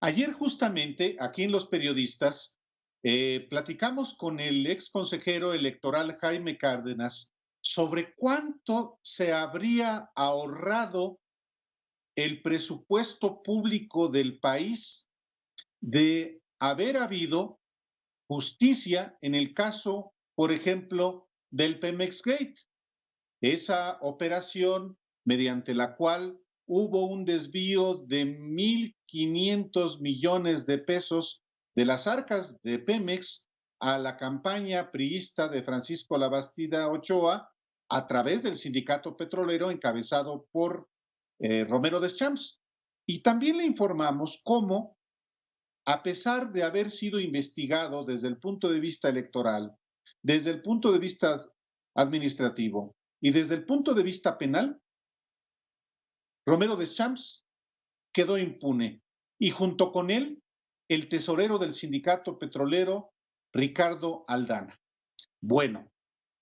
Ayer justamente aquí en Los Periodistas platicamos con el ex consejero electoral Jaime Cárdenas sobre cuánto se habría ahorrado el presupuesto público del país de haber habido justicia en el caso, por ejemplo, del Pemex Gate, esa operación mediante la cual hubo un desvío de 1,500 millones de pesos de las arcas de Pemex a la campaña priista de Francisco Labastida Ochoa a través del sindicato petrolero encabezado por Romero Deschamps. Y también le informamos cómo, a pesar de haber sido investigado desde el punto de vista electoral, desde el punto de vista administrativo y desde el punto de vista penal, Romero Deschamps quedó impune y junto con él el tesorero del sindicato petrolero, Ricardo Aldana. Bueno,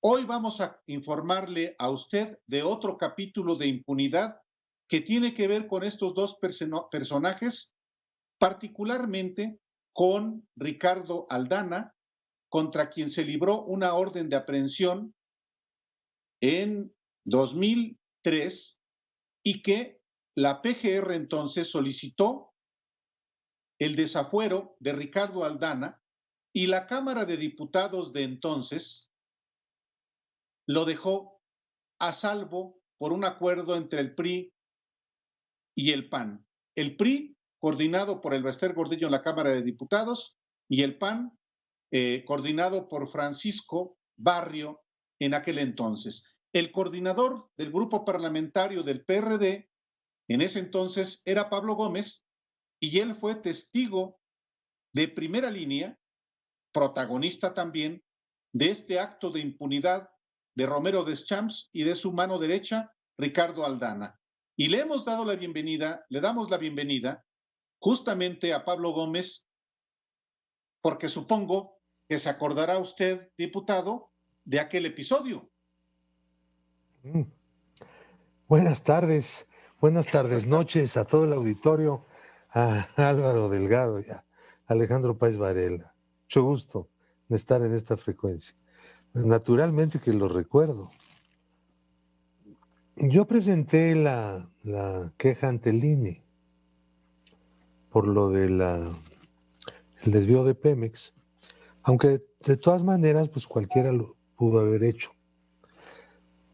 hoy vamos a informarle a usted de otro capítulo de impunidad que tiene que ver con estos dos personajes, particularmente con Ricardo Aldana, contra quien se libró una orden de aprehensión en 2003 y que la PGR entonces solicitó el desafuero de Ricardo Aldana y la Cámara de Diputados de entonces lo dejó a salvo por un acuerdo entre el PRI y el PAN. El PRI, coordinado por el Bester Gordillo en la Cámara de Diputados, y el PAN, coordinado por Francisco Barrio en aquel entonces. El coordinador del grupo parlamentario del PRD en ese entonces era Pablo Gómez y él fue testigo de primera línea, protagonista también, de este acto de impunidad de Romero Deschamps y de su mano derecha, Ricardo Aldana. Y le hemos dado la bienvenida, le damos la bienvenida justamente a Pablo Gómez, porque supongo que se acordará usted, diputado, de aquel episodio. Mm. Buenas tardes, noches a todo el auditorio, a Álvaro Delgado y a Alejandro Páez Varela. Mucho gusto de estar en esta frecuencia. Naturalmente que lo recuerdo. Yo presenté la queja ante el INE por lo del desvío de Pemex, aunque de todas maneras pues cualquiera lo pudo haber hecho,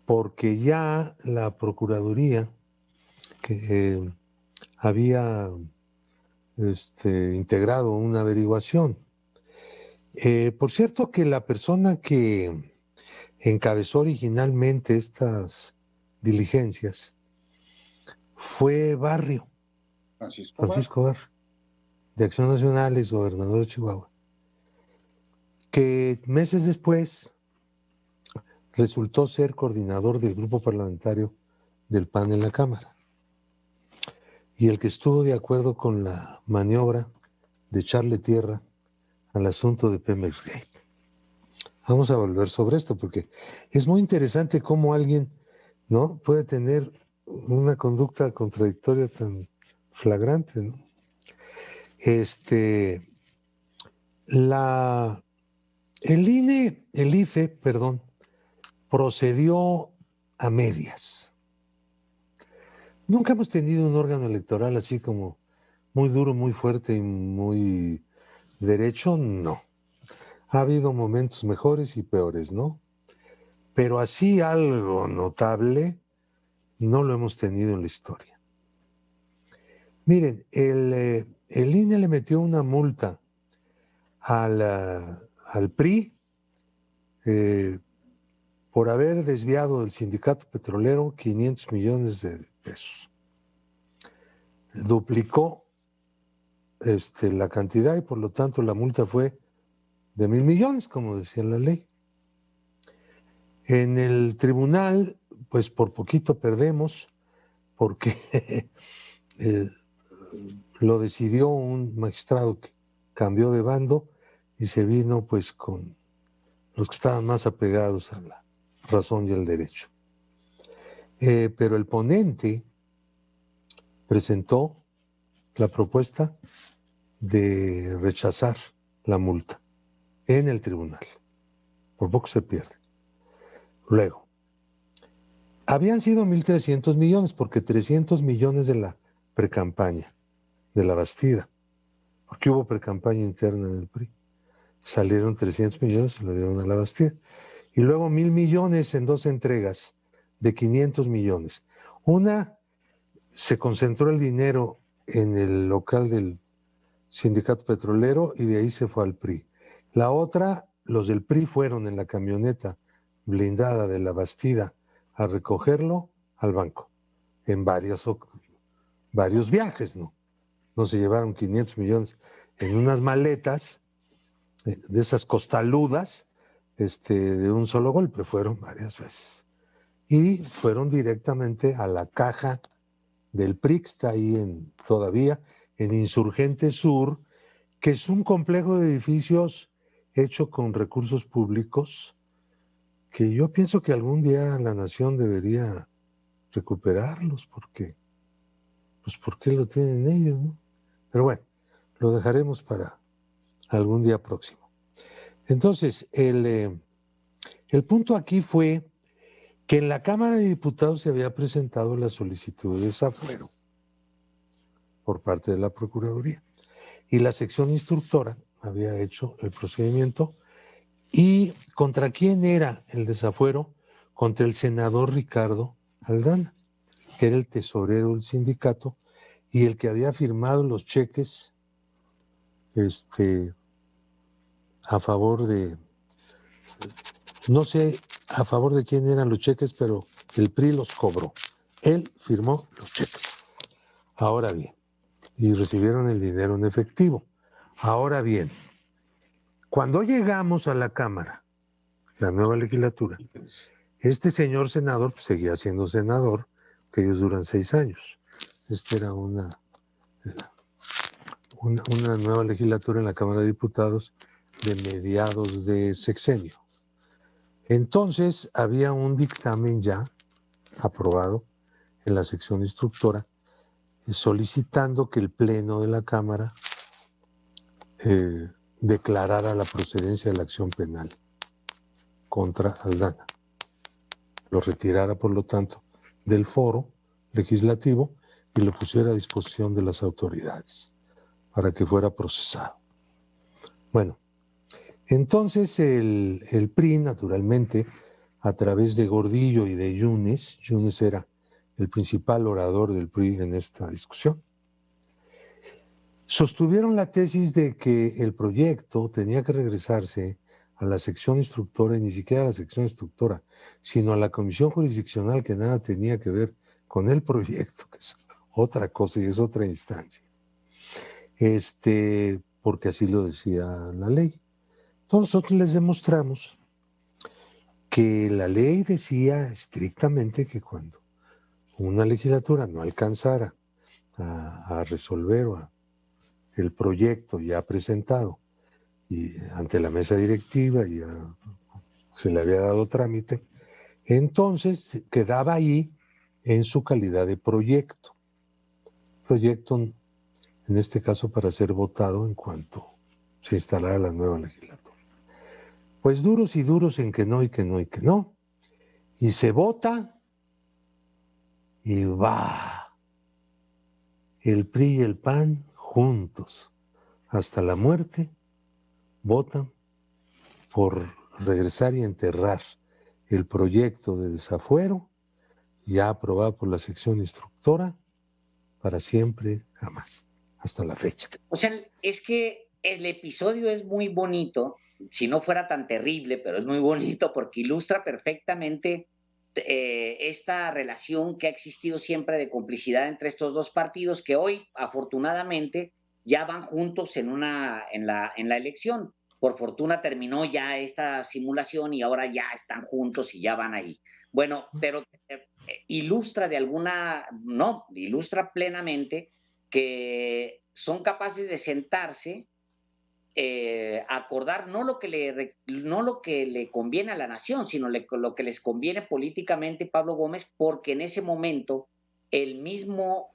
porque ya la Procuraduría que había integrado una averiguación. Por cierto que la persona que encabezó originalmente estas diligencias fue Barrio, Francisco Barrio, de Acción Nacional, es gobernador de Chihuahua, que meses después resultó ser coordinador del grupo parlamentario del PAN en la Cámara y el que estuvo de acuerdo con la maniobra de echarle tierra al asunto de Pemex Gate. Vamos a volver sobre esto porque es muy interesante cómo alguien, ¿no?, puede tener una conducta contradictoria tan flagrante, ¿no? El IFE, perdón, procedió a medias. Nunca hemos tenido un órgano electoral así como muy duro, muy fuerte y muy derecho, no. Ha habido momentos mejores y peores, ¿no? Pero así algo notable no lo hemos tenido en la historia. Miren, el INE le metió una multa al PRI por haber desviado del sindicato petrolero 500 millones de pesos. Duplicó la cantidad y por lo tanto la multa fue de 1,000 millones, como decía la ley. En el tribunal, pues por poquito perdemos, porque lo decidió un magistrado que cambió de bando y se vino pues con los que estaban más apegados a la razón y al derecho. Pero el ponente presentó la propuesta de rechazar la multa en el tribunal. Por poco se pierde. Luego, habían sido 1.300 millones, porque 300 millones de la precampaña, de la Bastida, porque hubo precampaña interna en el PRI. Salieron 300 millones y lo dieron a la Bastida. Y luego 1.000 millones en 2 entregas de 500 millones. Una, se concentró el dinero en el local del sindicato petrolero y de ahí se fue al PRI. La otra, los del PRI fueron en la camioneta blindada de la Bastida a recogerlo al banco en varios viajes, ¿no? No se llevaron 500 millones en unas maletas de esas costaludas de un solo golpe, fueron varias veces. Y fueron directamente a la caja del PRI, que está ahí todavía en Insurgente Sur, que es un complejo de edificios hecho con recursos públicos que yo pienso que algún día la nación debería recuperarlos, porque pues ¿por qué lo tienen ellos, no? Pero bueno, lo dejaremos para algún día próximo. Entonces, el punto aquí fue que en la Cámara de Diputados se había presentado la solicitud de desafuero por parte de la Procuraduría y la sección instructora había hecho el procedimiento. ¿Y contra quién era el desafuero? Contra el senador Ricardo Aldana, que era el tesorero del sindicato y el que había firmado los cheques a favor de, no sé a favor de quién eran los cheques, pero el PRI los cobró. Él firmó los cheques. Ahora bien, y recibieron el dinero en efectivo. Ahora bien, cuando llegamos a la Cámara, la nueva legislatura, este señor senador pues, seguía siendo senador, que ellos duran 6 años. Era una nueva legislatura en la Cámara de Diputados de mediados de sexenio. Entonces había un dictamen ya aprobado en la sección instructora solicitando que el Pleno de la Cámara declarara la procedencia de la acción penal contra Aldana. Lo retirara, por lo tanto, del foro legislativo y lo pusiera a disposición de las autoridades para que fuera procesado. Bueno, entonces el PRI, naturalmente, a través de Gordillo y de Yunes era el principal orador del PRI en esta discusión, sostuvieron la tesis de que el proyecto tenía que regresarse a la sección instructora, y ni siquiera a la sección instructora, sino a la comisión jurisdiccional, que nada tenía que ver con el proyecto, que es otra cosa y es otra instancia. Porque así lo decía la ley. Entonces nosotros les demostramos que la ley decía estrictamente que cuando una legislatura no alcanzara a resolver el proyecto ya presentado y ante la mesa directiva y se le había dado trámite, entonces quedaba ahí en su calidad de proyecto, en este caso para ser votado en cuanto se instalara la nueva legislatura. Pues duros y duros en que no y que no y que no, y se vota y va el PRI y el PAN juntos hasta la muerte, votan por regresar y enterrar el proyecto de desafuero ya aprobado por la sección instructora para siempre, jamás, hasta la fecha. O sea, es que el episodio es muy bonito, si no fuera tan terrible, pero es muy bonito porque ilustra perfectamente esta relación que ha existido siempre de complicidad entre estos dos partidos que hoy, afortunadamente, ya van juntos en la elección. Por fortuna terminó ya esta simulación y ahora ya están juntos y ya van ahí. Bueno, pero ilustra plenamente que son capaces de sentarse, acordar no lo que le conviene a la nación, sino lo que les conviene políticamente, Pablo Gómez, porque en ese momento el mismo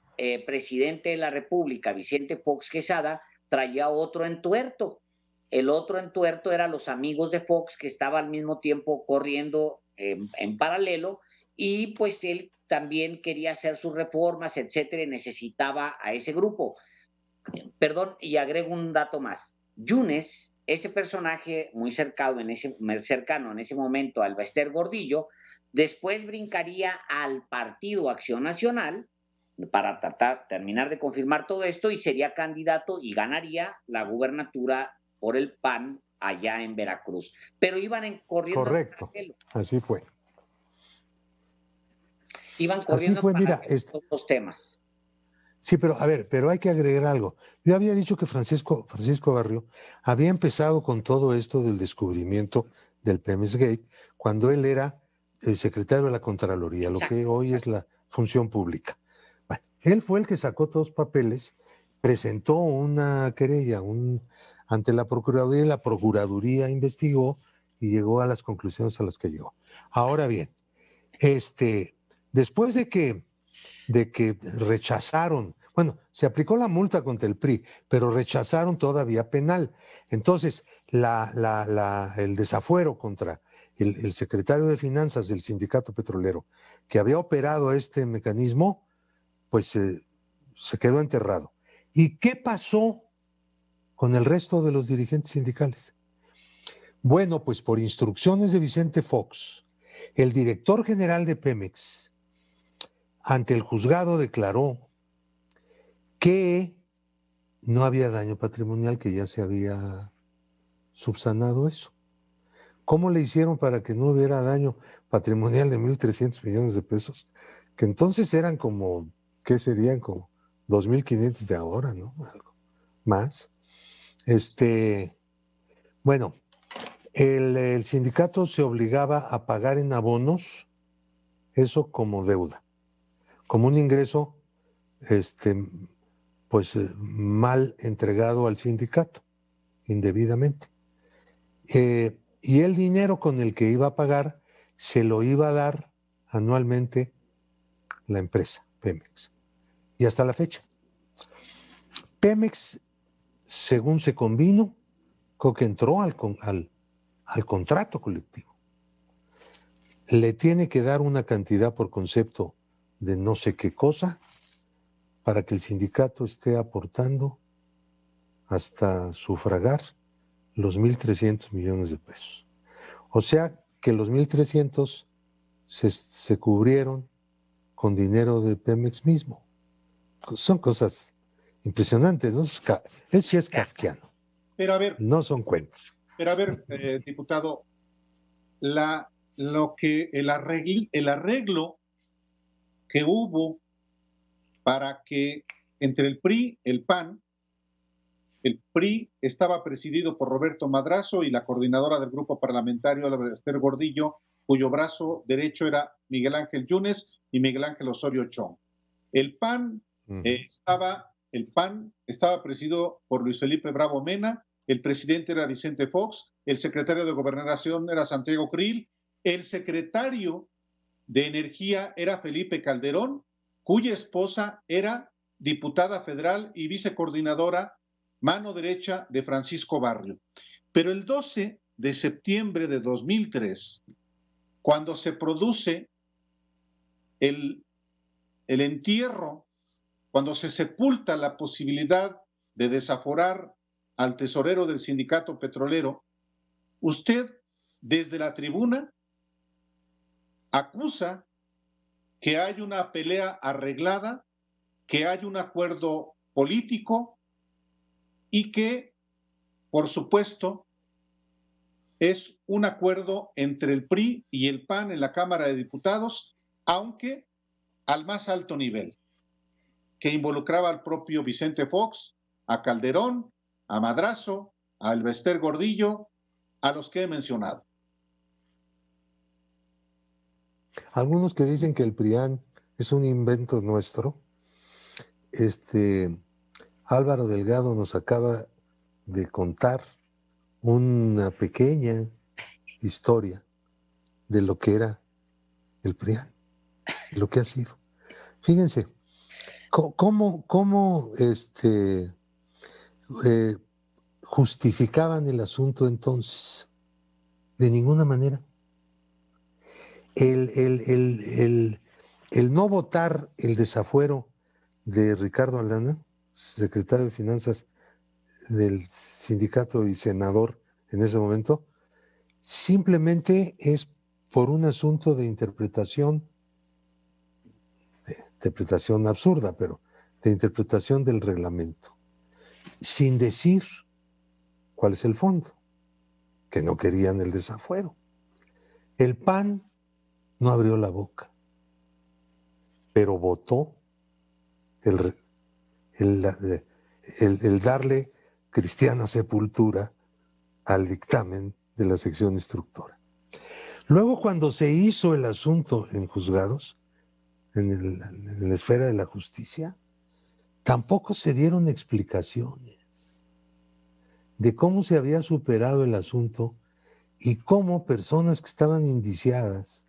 presidente de la República, Vicente Fox Quesada, traía otro entuerto. El otro entuerto era los amigos de Fox, que estaba al mismo tiempo corriendo en paralelo, y pues él también quería hacer sus reformas, etcétera, y necesitaba a ese grupo. Perdón, y agrego un dato más. Yunes, ese personaje muy cercano en ese momento al Bester Gordillo, después brincaría al Partido Acción Nacional para terminar de confirmar todo esto, y sería candidato y ganaría la gubernatura por el PAN allá en Veracruz. Pero iban corriendo. Correcto, así fue. Iban corriendo. Así fue, mira, estos temas. Sí, pero a ver, pero hay que agregar algo. Yo había dicho que Francisco Barrio había empezado con todo esto del descubrimiento del Pemex Gate cuando él era el secretario de la Contraloría, lo que hoy es la función pública. Bueno, él fue el que sacó todos los papeles, presentó una querella ante la Procuraduría, y la Procuraduría investigó y llegó a las conclusiones a las que llegó. Ahora bien, después de que rechazaron, bueno, se aplicó la multa contra el PRI, pero rechazaron todavía penal. Entonces, el desafuero contra el secretario de Finanzas del Sindicato Petrolero, que había operado este mecanismo, pues se quedó enterrado. ¿Y qué pasó con el resto de los dirigentes sindicales? Bueno, pues por instrucciones de Vicente Fox, el director general de Pemex, ante el juzgado declaró que no había daño patrimonial, que ya se había subsanado eso. ¿Cómo le hicieron para que no hubiera daño patrimonial de 1.300 millones de pesos? Que entonces eran como, ¿qué serían? Como 2.500 de ahora, ¿no? Algo más. Bueno, el sindicato se obligaba a pagar en abonos eso como deuda, como un ingreso pues mal entregado al sindicato, indebidamente. Y el dinero con el que iba a pagar se lo iba a dar anualmente la empresa, Pemex. Y hasta la fecha. Pemex, según se convino, creo que entró al contrato colectivo. Le tiene que dar una cantidad por concepto de no sé qué cosa para que el sindicato esté aportando hasta sufragar los 1.300 millones de pesos. O sea que los 1.300 se cubrieron con dinero de Pemex mismo. Son cosas impresionantes, ¿no? Es sí es kafkiano. Pero a ver, no son cuentos. Pero a ver, diputado, el arreglo que hubo para que entre el PRI, el PAN estaba presidido por Roberto Madrazo y la coordinadora del grupo parlamentario, Esther Gordillo, cuyo brazo derecho era Miguel Ángel Yunes y Miguel Ángel Osorio Chong. El PAN estaba presidido por Luis Felipe Bravo Mena, el presidente era Vicente Fox, el secretario de Gobernación era Santiago Krill, el secretario de Energía era Felipe Calderón, cuya esposa era diputada federal y vicecoordinadora, mano derecha de Francisco Barrio. Pero el 12 de septiembre de 2003, cuando se produce el entierro, cuando se sepulta la posibilidad de desaforar al tesorero del sindicato petrolero, usted desde la tribuna acusa que hay una pelea arreglada, que hay un acuerdo político y que, por supuesto, es un acuerdo entre el PRI y el PAN en la Cámara de Diputados, aunque al más alto nivel, que involucraba al propio Vicente Fox, a Calderón, a Madrazo, a Elbester Gordillo, a los que he mencionado. Algunos que dicen que el PRIAN es un invento nuestro. Álvaro Delgado nos acaba de contar una pequeña historia de lo que era el PRIAN, de lo que ha sido. Fíjense, justificaban el asunto entonces. De ninguna manera. El no votar el desafuero de Ricardo Aldana, secretario de Finanzas del sindicato y senador en ese momento, simplemente es por un asunto de interpretación absurda, pero de interpretación del reglamento, sin decir cuál es el fondo, que no querían el desafuero. El PAN no abrió la boca, pero votó el darle cristiana sepultura al dictamen de la sección instructora. Luego, cuando se hizo el asunto en juzgados, en la esfera de la justicia, tampoco se dieron explicaciones de cómo se había superado el asunto y cómo personas que estaban indiciadas,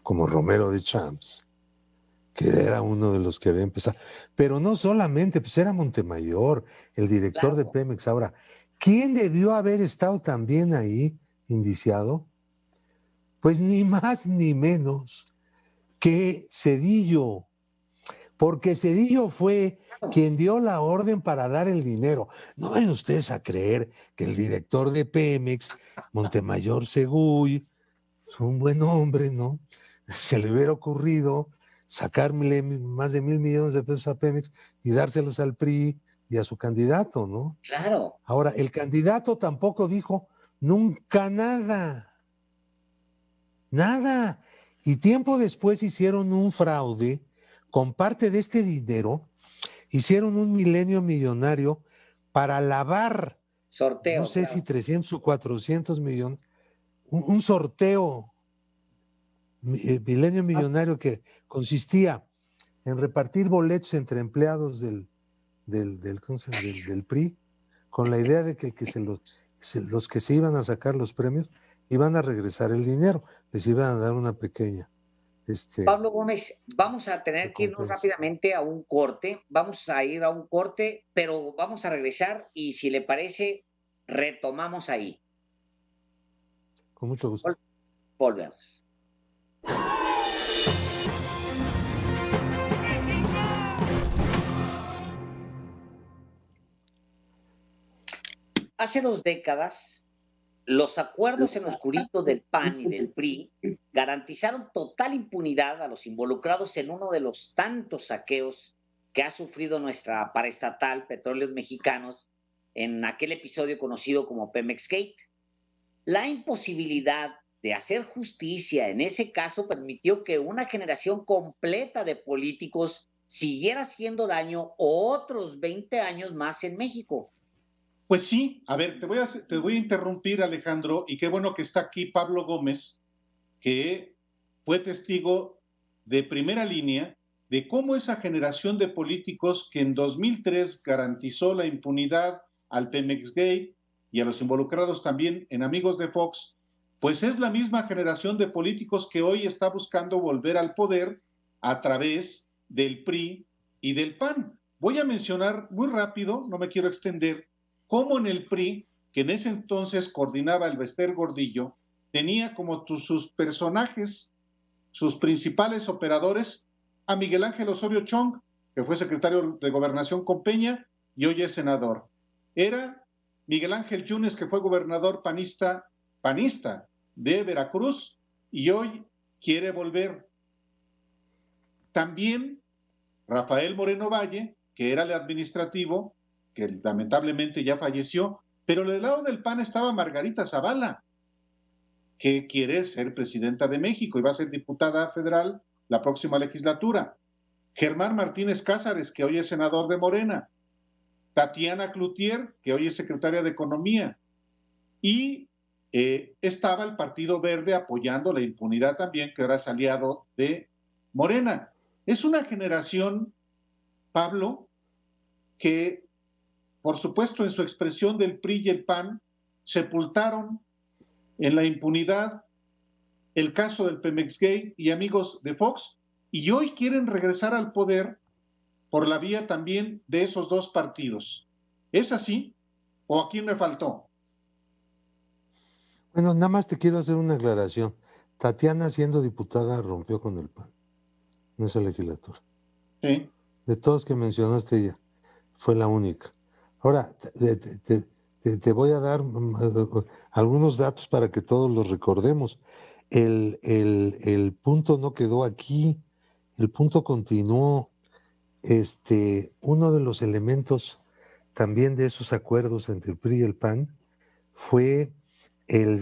como Romero de Champs, que era uno de los que había empezado, pero no solamente, pues era Montemayor, el director de Pemex. Ahora, ¿quién debió haber estado también ahí indiciado? Pues ni más ni menos que Zedillo, porque Zedillo fue quien dio la orden para dar el dinero. No vayan ustedes a creer que el director de Pemex, Montemayor Seguy, es un buen hombre, ¿no? Se le hubiera ocurrido sacarle más de $1,000 millones de pesos a Pemex y dárselos al PRI y a su candidato, ¿no? Claro. Ahora, el candidato tampoco dijo nunca nada. Nada. Y tiempo después hicieron un fraude con parte de este dinero, hicieron un milenio millonario para lavar, sorteo, no sé si 300 o 400 millones, un sorteo, milenio millonario que consistía en repartir boletos entre empleados del PRI, con la idea de que los que se iban a sacar los premios iban a regresar el dinero, les iban a dar una pequeña. Pablo Gómez, vamos a tener que irnos rápidamente a un corte, vamos a ir a un corte, pero vamos a regresar y si le parece, retomamos ahí. Con mucho gusto. Volvemos. Hace 2 décadas, los acuerdos en oscurito del PAN y del PRI garantizaron total impunidad a los involucrados en uno de los tantos saqueos que ha sufrido nuestra paraestatal Petróleos Mexicanos en aquel episodio conocido como Pemex Gate. La imposibilidad de hacer justicia en ese caso permitió que una generación completa de políticos siguiera haciendo daño otros 20 años más en México. Pues sí, a ver, te voy a interrumpir, Alejandro, y qué bueno que está aquí Pablo Gómez, que fue testigo de primera línea de cómo esa generación de políticos que en 2003 garantizó la impunidad al Pemex Gate y a los involucrados también en Amigos de Fox, pues es la misma generación de políticos que hoy está buscando volver al poder a través del PRI y del PAN. Voy a mencionar muy rápido, no me quiero extender, cómo en el PRI, que en ese entonces coordinaba el Bester Gordillo, tenía como sus personajes, sus principales operadores, a Miguel Ángel Osorio Chong, que fue secretario de Gobernación con Peña y hoy es senador. Era Miguel Ángel Yunes, que fue gobernador panista de Veracruz y hoy quiere volver. También Rafael Moreno Valle, que era el administrativo, que lamentablemente ya falleció, pero del lado del PAN estaba Margarita Zavala, que quiere ser presidenta de México y va a ser diputada federal la próxima legislatura. Germán Martínez Cázares, que hoy es senador de Morena. Tatiana Cloutier, que hoy es secretaria de Economía. Y estaba el Partido Verde apoyando la impunidad también, que ahora es aliado de Morena. Es una generación, Pablo, que por supuesto en su expresión del PRI y el PAN sepultaron en la impunidad el caso del Pemex Gate y Amigos de Fox, y hoy quieren regresar al poder por la vía también de esos dos partidos. ¿Es así? ¿O aquí me faltó? Bueno, nada más te quiero hacer una aclaración. Tatiana, siendo diputada, rompió con el PAN en esa legislatura. Sí. De todos que mencionaste, ella fue la única. Ahora, te voy a dar algunos datos para que todos los recordemos. El punto no quedó aquí, el punto continuó. Uno de los elementos también de esos acuerdos entre el PRI y el PAN fue el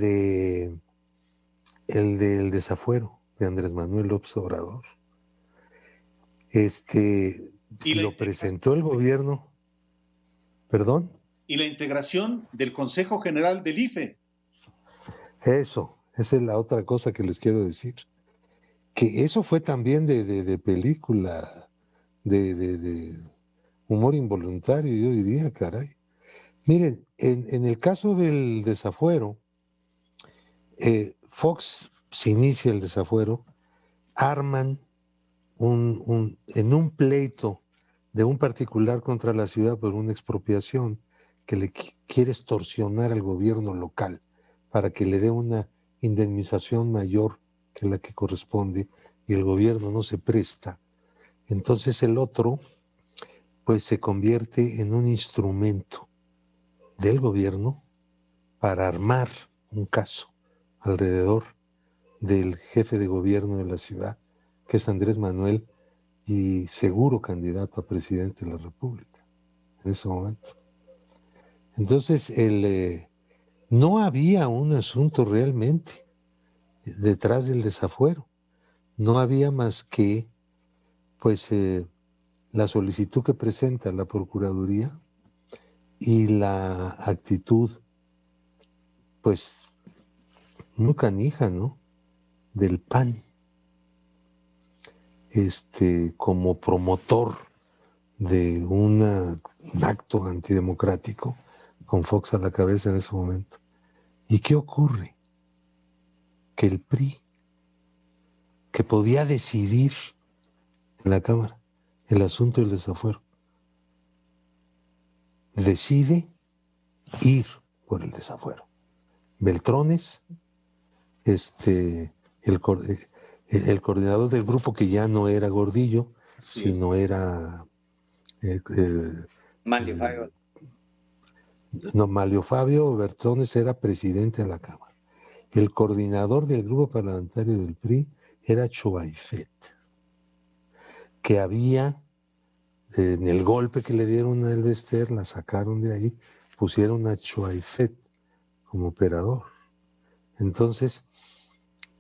del desafuero de Andrés Manuel López Obrador. Y la Lo presentó el gobierno, perdón. Y la integración del Consejo General del IFE. Esa es la otra cosa que les quiero decir. Que eso fue también de película, de humor involuntario, yo diría, caray. Miren, en el caso del desafuero, Fox se inicia el desafuero, arman en un pleito de un particular contra la ciudad por una expropiación que le quiere extorsionar al gobierno local para que le dé una indemnización mayor que la que corresponde y el gobierno no se presta. Entonces el otro pues se convierte en un instrumento del gobierno para armar un caso alrededor del jefe de gobierno de la ciudad, que es Andrés Manuel, y seguro candidato a presidente de la República en ese momento. Entonces, no había un asunto realmente detrás del desafuero. No había más que, pues, la solicitud que presenta la Procuraduría y la actitud, pues, muy canija, ¿no?, del PAN, como promotor de un acto antidemocrático, con Fox a la cabeza en ese momento. ¿Y qué ocurre? Que el PRI, que podía decidir en la Cámara el asunto del desafuero, decide ir por el desafuero. Beltrones, el coordinador del grupo, que ya no era Gordillo, sí, sino era Manlio Fabio. No, Manlio Fabio Beltrones era presidente de la Cámara. El coordinador del grupo parlamentario del PRI era Chuaifet, que había, en el golpe que le dieron a Elbester, la sacaron de ahí, pusieron a Chuaifet como operador. Entonces,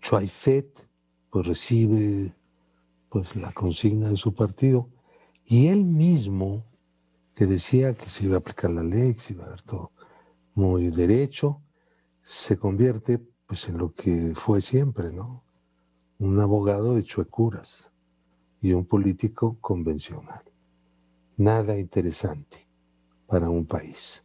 Chuaifet pues recibe pues la consigna de su partido, y él mismo, que decía que se iba a aplicar la ley, que se iba a dar todo muy derecho, se convierte pues en lo que fue siempre, ¿no? Un abogado de chuecuras y un político convencional. Nada interesante para un país.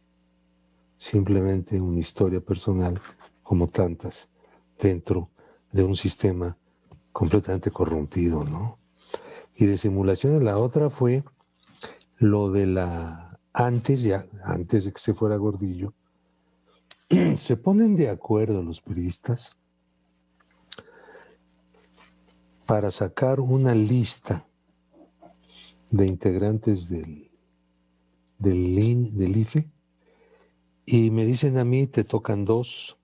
Simplemente una historia personal, como tantas, dentro de un sistema completamente corrompido, ¿no? Y de simulaciones, la otra fue lo de antes de que se fuera Gordillo, se ponen de acuerdo los periodistas para sacar una lista de integrantes del IFE, y me dicen a mí, te tocan 2,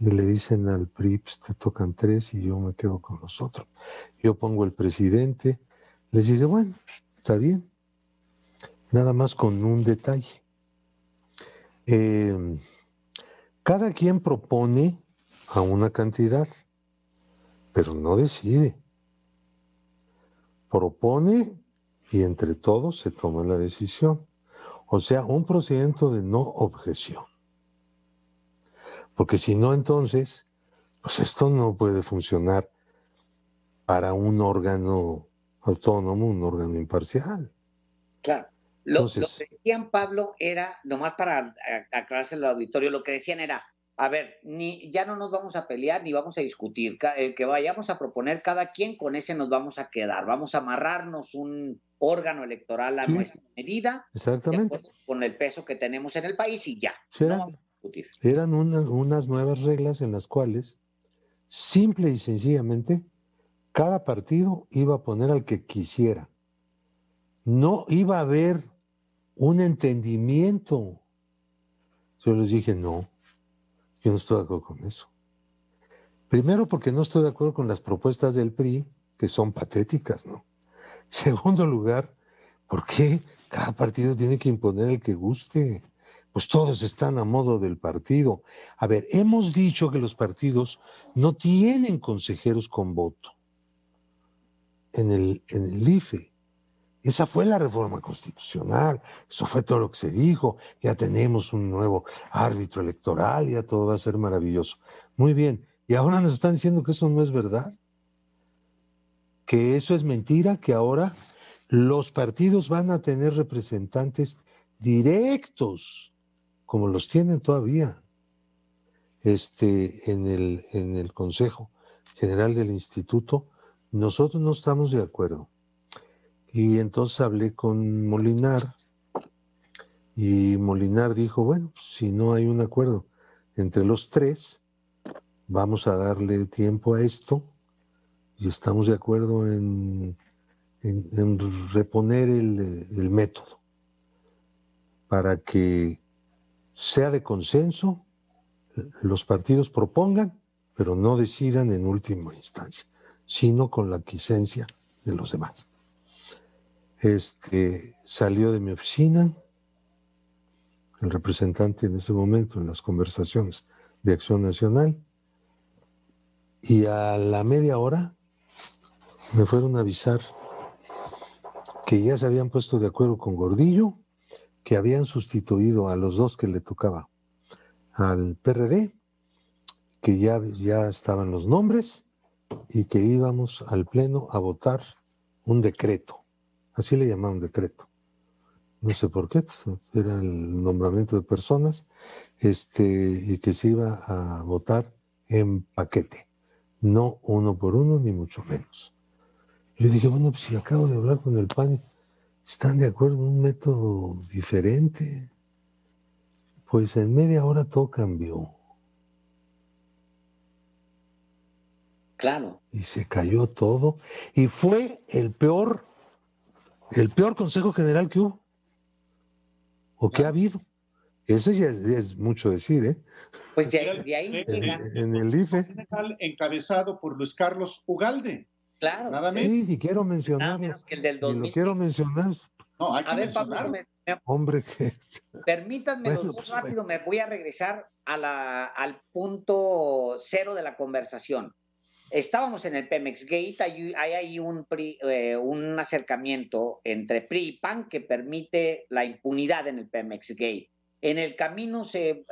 y le dicen al PRIPS, te tocan 3, y yo me quedo con los otros. Yo pongo el presidente, les digo, bueno, está bien, nada más con un detalle. Cada quien propone a una cantidad, pero no decide. Propone y entre todos se toma la decisión. O sea, un procedimiento de no objeción. Porque si no, entonces, pues esto no puede funcionar para un órgano autónomo, un órgano imparcial. Claro. Lo que decían, Pablo, era, nomás para aclarárselo al auditorio, lo que decían era, a ver, ya no nos vamos a pelear ni vamos a discutir, el que vayamos a proponer cada quien, con ese nos vamos a quedar, vamos a amarrarnos órgano electoral a Sí, nuestra medida, de exactamente. acuerdo con el peso que tenemos en el país y ya. Sí, No vamos a discutir. eran unas nuevas reglas en las cuales, simple y sencillamente, cada partido iba a poner al que quisiera. No iba a haber un entendimiento. Yo les dije, no, yo no estoy de acuerdo con eso. Primero, porque no estoy de acuerdo con las propuestas del PRI, que son patéticas, ¿no? Segundo lugar, ¿por qué cada partido tiene que imponer el que guste? Pues todos están a modo del partido. A ver, hemos dicho que los partidos no tienen consejeros con voto en el IFE. Esa fue la reforma constitucional, eso fue todo lo que se dijo, ya tenemos un nuevo árbitro electoral, ya todo va a ser maravilloso. Muy bien, y ahora nos están diciendo que eso no es verdad, que eso es mentira, que ahora los partidos van a tener representantes directos, como los tienen todavía, en el Consejo General del Instituto. Nosotros no estamos de acuerdo. Y entonces hablé con Molinar y Molinar dijo, bueno, pues, si no hay un acuerdo entre los tres, vamos a darle tiempo a esto y estamos de acuerdo en reponer el método para que sea de consenso, los partidos propongan, pero no decidan en última instancia, sino con la quiescencia de los demás. Salió de mi oficina el representante en ese momento en las conversaciones de Acción Nacional y a la media hora me fueron a avisar que ya se habían puesto de acuerdo con Gordillo, que habían sustituido a los dos que le tocaba al PRD, que ya estaban los nombres y que íbamos al Pleno a votar un decreto. Así le llamaban decreto. No sé por qué, pues era el nombramiento de personas, y que se iba a votar en paquete, no uno por uno, ni mucho menos. Le dije, bueno, pues si acabo de hablar con el PAN, ¿están de acuerdo en un método diferente? Pues en media hora todo cambió. Claro. Y se cayó todo. Y fue el peor Consejo General que hubo, o que ha habido. Eso ya es mucho decir, ¿eh? Pues de ahí llega. En el IFE. General encabezado por Luis Carlos Ugalde. Claro. Nada Sí. menos. Sí, y quiero Nada mencionarlo. menos que el del Y lo 2006. quiero mencionar. No, hay que A ver, Pablo, mencionarlo. Hombre, que... permítanme Bueno, los dos pues, rápido, me voy a regresar al punto cero de la conversación. Estábamos en el Pemex Gate, hay ahí un acercamiento entre PRI y PAN que permite la impunidad en el Pemex Gate. En el camino se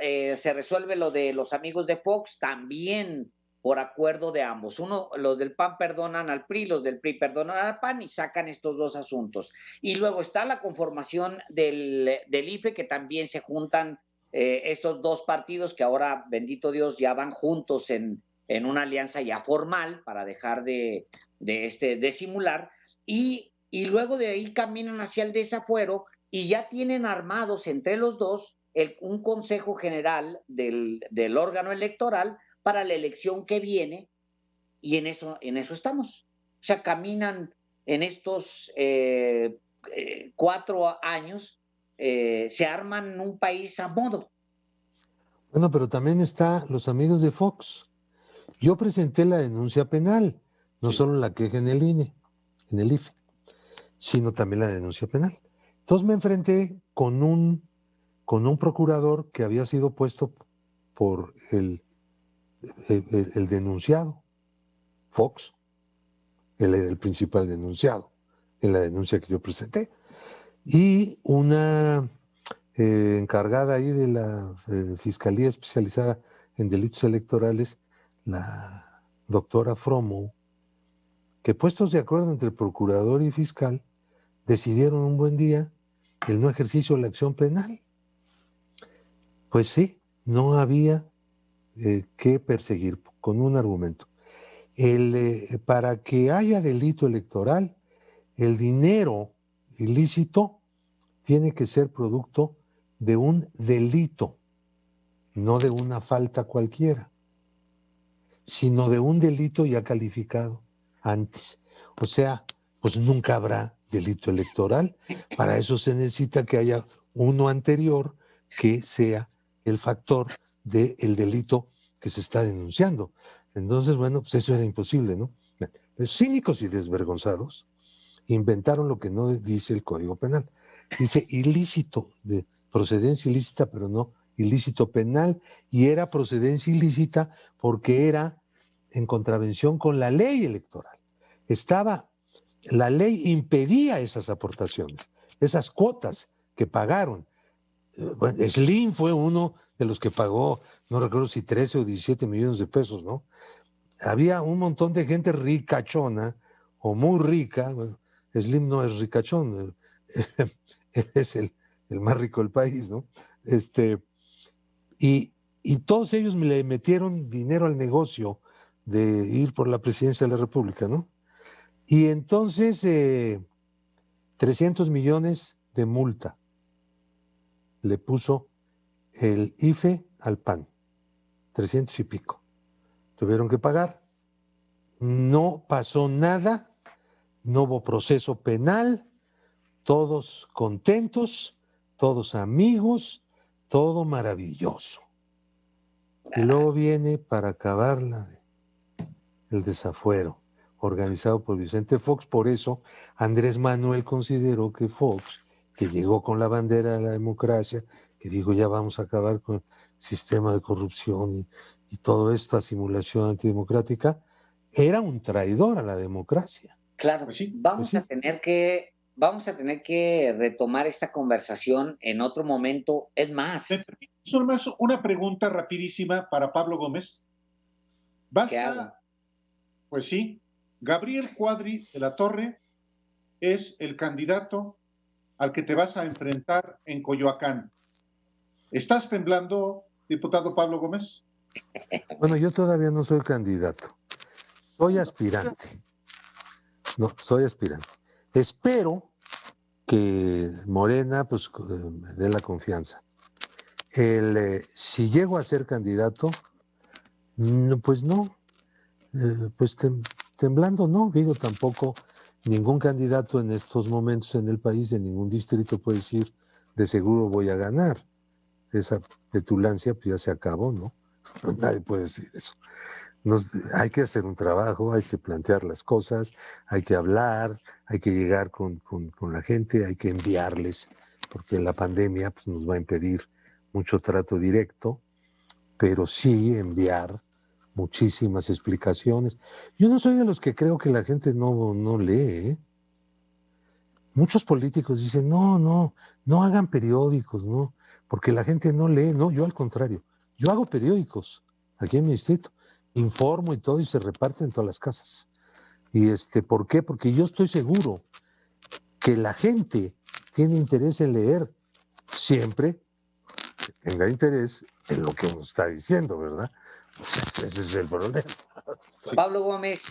resuelve lo de los amigos de Fox, también por acuerdo de ambos. Los del PAN perdonan al PRI, los del PRI perdonan al PAN y sacan estos dos asuntos. Y luego está la conformación del IFE, que también se juntan estos dos partidos que ahora, bendito Dios, ya van juntos en una alianza ya formal para dejar de simular, y luego de ahí caminan hacia el desafuero y ya tienen armados entre los dos un consejo general del órgano electoral para la elección que viene, y en eso estamos. O sea, caminan en estos 4 años, se arman un país a modo. Bueno, pero también está los amigos de Fox. Yo presenté la denuncia penal, no solo la queja en el INE, en el IFE, sino también la denuncia penal. Entonces me enfrenté con un procurador que había sido puesto por el denunciado, Fox. Él era el principal denunciado en la denuncia que yo presenté. Y una encargada ahí de la Fiscalía Especializada en Delitos Electorales, la doctora Fromo, que puestos de acuerdo entre procurador y fiscal, decidieron un buen día el no ejercicio de la acción penal. Pues sí, no había que perseguir, con un argumento. Para que haya delito electoral, el dinero ilícito tiene que ser producto de un delito, no de una falta cualquiera, sino de un delito ya calificado antes. O sea, pues nunca habrá delito electoral. Para eso se necesita que haya uno anterior que sea el factor del delito que se está denunciando. Entonces, bueno, pues eso era imposible, ¿no? Los cínicos y desvergonzados inventaron lo que no dice el Código Penal. Dice ilícito, de procedencia ilícita, pero no ilícito penal, y era procedencia ilícita porque era en contravención con la ley electoral. La ley impedía esas aportaciones, esas cuotas que pagaron. Bueno, Slim fue uno de los que pagó, no recuerdo si 13 o 17 millones de pesos, ¿no? Había un montón de gente ricachona o muy rica. Bueno, Slim no es ricachón, es el más rico del país, ¿no? Y todos ellos le metieron dinero al negocio de ir por la presidencia de la República, ¿no? Y entonces 300 millones de multa le puso el IFE al PAN, 300 y pico. Tuvieron que pagar. No pasó nada, no hubo proceso penal, todos contentos, todos amigos, todo maravilloso. Y luego viene para acabarla el desafuero organizado por Vicente Fox. Por eso Andrés Manuel consideró que Fox, que llegó con la bandera de la democracia, que dijo ya vamos a acabar con el sistema de corrupción y toda esta simulación antidemocrática, era un traidor a la democracia. Claro, Pues sí, vamos a tener que retomar esta conversación en otro momento. Es más, ¿Me permites nomás una pregunta rapidísima para Pablo Gómez? ¿qué hago? Pues sí, Gabriel Cuadri de la Torre es el candidato al que te vas a enfrentar en Coyoacán. ¿Estás temblando, diputado Pablo Gómez? Bueno, yo todavía no soy candidato, soy aspirante. No, soy aspirante. Espero que Morena pues me dé la confianza. Si llego a ser candidato, pues no, pues temblando no, digo tampoco ningún candidato en estos momentos en el país, en ningún distrito puede decir de seguro voy a ganar. Esa petulancia pues ya se acabó, ¿no? Nadie puede decir eso. Hay que hacer un trabajo, hay que plantear las cosas, hay que hablar, hay que llegar con la gente, hay que enviarles, porque la pandemia pues, nos va a impedir mucho trato directo, pero sí enviar muchísimas explicaciones. Yo no soy de los que creo que la gente no lee, ¿eh? Muchos políticos dicen, no hagan periódicos, no, porque la gente no lee. No, yo al contrario, yo hago periódicos aquí en mi distrito, informo y todo y se reparte en todas las casas. Y ¿por qué? Porque yo estoy seguro que la gente tiene interés en leer, siempre que tenga interés en lo que uno está diciendo, ¿verdad? Ese es el problema. Pablo Gómez,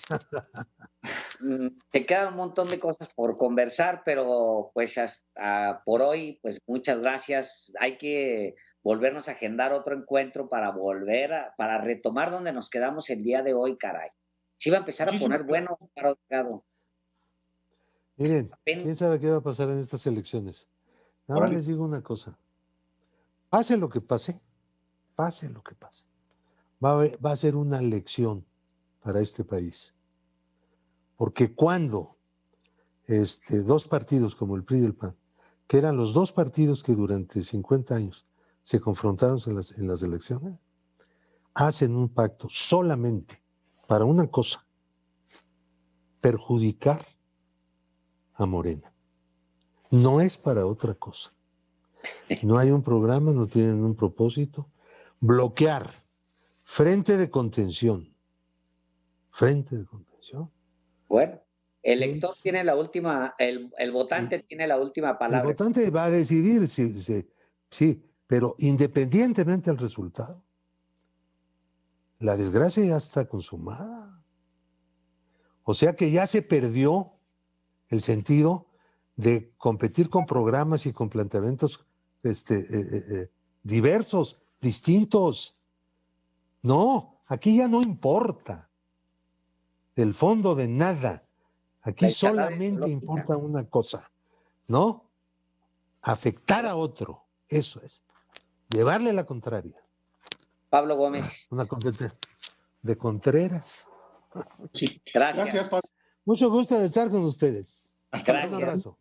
te queda un montón de cosas por conversar, pero pues hasta por hoy, pues muchas gracias. Hay que volvernos a agendar otro encuentro para para retomar donde nos quedamos el día de hoy, caray. Sí va a empezar a Muchísimas poner gracias. bueno, Caro Delgado. Miren, ¿quién sabe qué va a pasar en estas elecciones? Nada más Órale. les digo una cosa. Pase lo que pase, pase lo que pase. Va a ser una lección para este país. Porque cuando dos partidos como el PRI y el PAN, que eran los dos partidos que durante 50 años se confrontaron en las elecciones, hacen un pacto solamente para una cosa, perjudicar a Morena. No es para otra cosa. No hay un programa, no tienen un propósito. Bloquear, frente de contención. Bueno, el lector tiene la última, el votante tiene la última palabra. El votante va a decidir sí, pero independientemente del resultado, la desgracia ya está consumada. O sea que ya se perdió el sentido de competir con programas y con planteamientos diversos, distintos. No, aquí ya no importa el fondo de nada. Aquí solamente importa una cosa, ¿no? Afectar a otro. Eso es. Llevarle la contraria. Pablo Gómez. Una competencia de Contreras. Sí. Gracias. Gracias, Pablo. Mucho gusto de estar con ustedes. Hasta luego. Un abrazo.